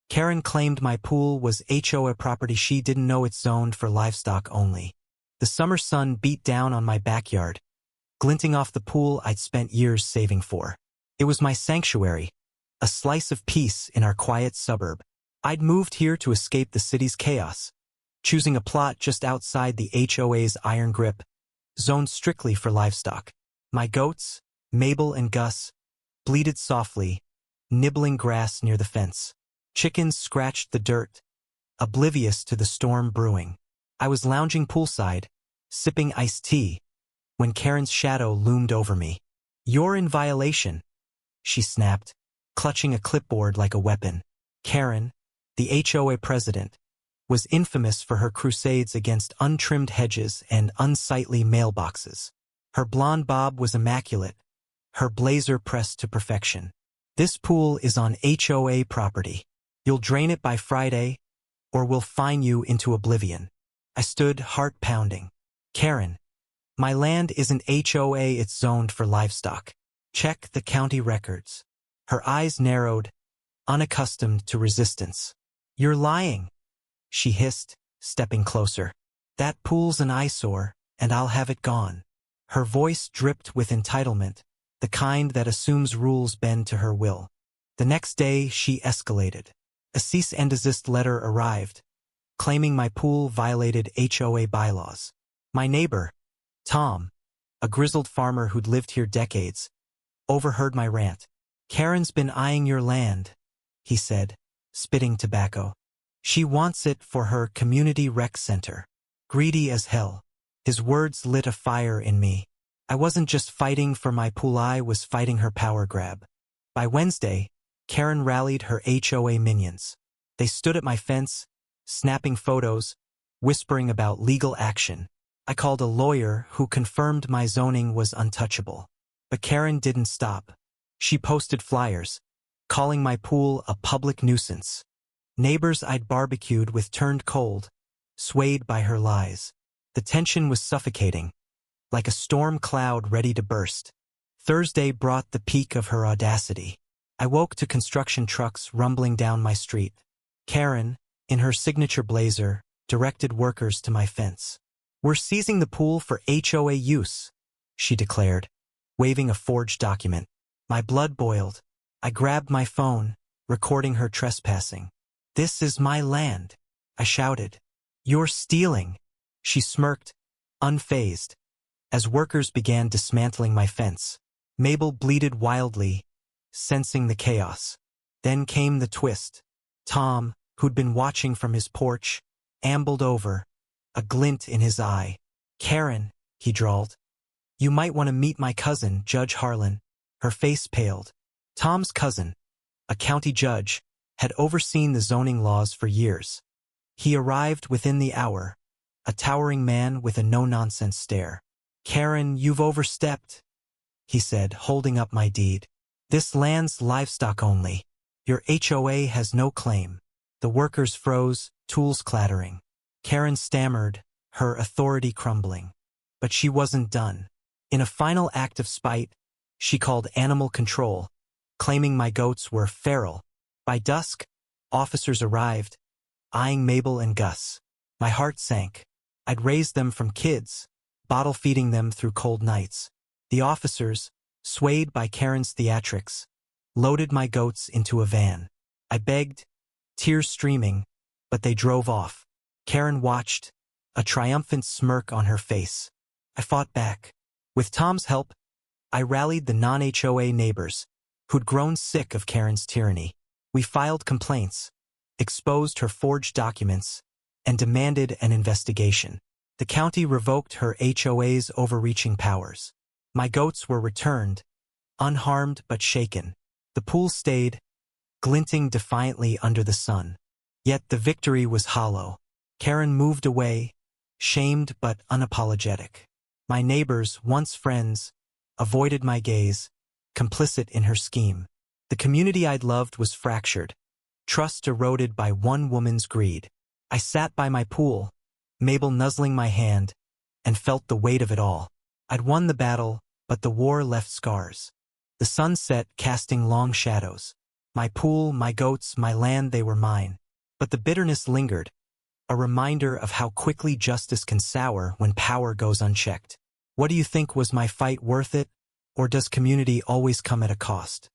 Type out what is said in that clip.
Karen claimed my pool was HOA property. She didn't know it's zoned for livestock only. The summer sun beat down on my backyard, glinting off the pool I'd spent years saving for. It was my sanctuary, a slice of peace in our quiet suburb. I'd moved here to escape the city's chaos, choosing a plot just outside the HOA's iron grip, zoned strictly for livestock. My goats, Mabel and Gus, bleated softly, nibbling grass near the fence. Chickens scratched the dirt, oblivious to the storm brewing. I was lounging poolside, sipping iced tea, when Karen's shadow loomed over me. "You're in violation," she snapped, clutching a clipboard like a weapon. Karen, the HOA president, was infamous for her crusades against untrimmed hedges and unsightly mailboxes. Her blonde bob was immaculate, her blazer pressed to perfection. "This pool is on HOA property. You'll drain it by Friday, or we'll fine you into oblivion." I stood, heart pounding. "Karen, my land isn't HOA, it's zoned for livestock. Check the county records." Her eyes narrowed, unaccustomed to resistance. "You're lying," she hissed, stepping closer. "That pool's an eyesore, and I'll have it gone." Her voice dripped with entitlement, the kind that assumes rules bend to her will. The next day, she escalated. A cease and desist letter arrived, claiming my pool violated HOA bylaws. My neighbor, Tom, a grizzled farmer who'd lived here decades, overheard my rant. "Karen's been eyeing your land," he said, spitting tobacco. "She wants it for her community rec center. Greedy as hell." His words lit a fire in me. I wasn't just fighting for my pool, I was fighting her power grab. By Wednesday, Karen rallied her HOA minions. They stood at my fence, snapping photos, whispering about legal action. I called a lawyer who confirmed my zoning was untouchable. But Karen didn't stop. She posted flyers, calling my pool a public nuisance. Neighbors I'd barbecued with turned cold, swayed by her lies. The tension was suffocating, like a storm cloud ready to burst. Thursday brought the peak of her audacity. I woke to construction trucks rumbling down my street. Karen, in her signature blazer, directed workers to my fence. "We're seizing the pool for HOA use," she declared, waving a forged document. My blood boiled. I grabbed my phone, recording her trespassing. "This is my land," I shouted. "You're stealing." She smirked, unfazed, as workers began dismantling my fence. Mabel bleated wildly, sensing the chaos. Then came the twist. Tom, who'd been watching from his porch, ambled over, a glint in his eye. "Karen," he drawled, "you might want to meet my cousin, Judge Harlan." Her face paled. Tom's cousin, a county judge, had overseen the zoning laws for years. He arrived within the hour, a towering man with a no-nonsense stare. "Karen, you've overstepped," he said, holding up my deed. "This land's livestock only. Your HOA has no claim." The workers froze, tools clattering. Karen stammered, her authority crumbling. But she wasn't done. In a final act of spite, she called animal control, claiming my goats were feral. By dusk, officers arrived, eyeing Mabel and Gus. My heart sank. I'd raised them from kids, bottle-feeding them through cold nights. The officers, swayed by Karen's theatrics, loaded my goats into a van. I begged, tears streaming, but they drove off. Karen watched, a triumphant smirk on her face. I fought back. With Tom's help, I rallied the non-HOA neighbors, who'd grown sick of Karen's tyranny. We filed complaints, exposed her forged documents, and demanded an investigation. The county revoked her HOA's overreaching powers. My goats were returned, unharmed but shaken. The pool stayed, glinting defiantly under the sun. Yet the victory was hollow. Karen moved away, shamed but unapologetic. My neighbors, once friends, avoided my gaze, complicit in her scheme. The community I'd loved was fractured, trust eroded by one woman's greed. I sat by my pool, Mabel nuzzling my hand, and felt the weight of it all. I'd won the battle, but the war left scars. The sun set, casting long shadows. My pool, my goats, my land, they were mine. But the bitterness lingered, a reminder of how quickly justice can sour when power goes unchecked. What do you think, was my fight worth it? Or does community always come at a cost?